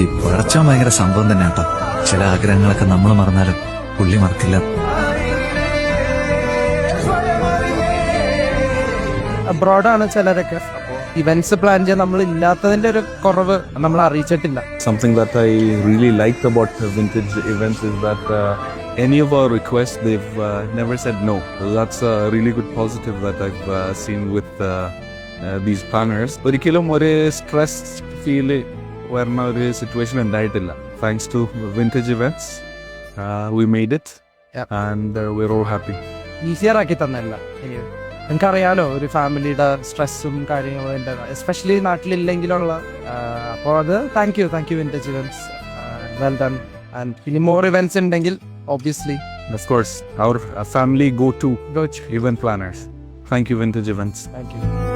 ഈ പടച്ചോൻ ഭയങ്കര സംഭവം തന്നെ കേട്ടോ. ചില ആഗ്രഹങ്ങളൊക്കെ നമ്മൾ മറന്നാലും പുള്ളി മറക്കില്ല. അബ്രോഡാണ് ചിലരൊക്കെ. ഇവന്റ്സ് പ്ലാൻ ചെയ്യാൻ നമ്മൾ ഇല്ലാത്തതിന്റെ ഒരു കുറവ് നമ്മൾ അറിയിച്ചിട്ടില്ല. Something that I really liked about vintage events is that any of our requests, they've never said no. That's a really good positive that I've seen with these planners. ഒരിക്കലും ഒരു stress feel വരുന്ന ഒരു situation ഉണ്ടായിട്ടില്ല. Thanks to vintage events, we made it. Yep. And we're all happy. Easier ആക്കി തന്നല്ല. എനിക്കറിയാലോ ഒരു ഫാമിലിയുടെ സ്ട്രെസ്സും കാര്യങ്ങളും എസ്പെഷ്യലി നാട്ടിലില്ലെങ്കിലുള്ള. അപ്പോൾ അത് thank you vintage events. Well done. And ഇനി മോർ ഇവന്റ്സ് ഉണ്ടെങ്കിൽ obviously. Of course, our family go to event planners. Thank you, vintage events. Thank you.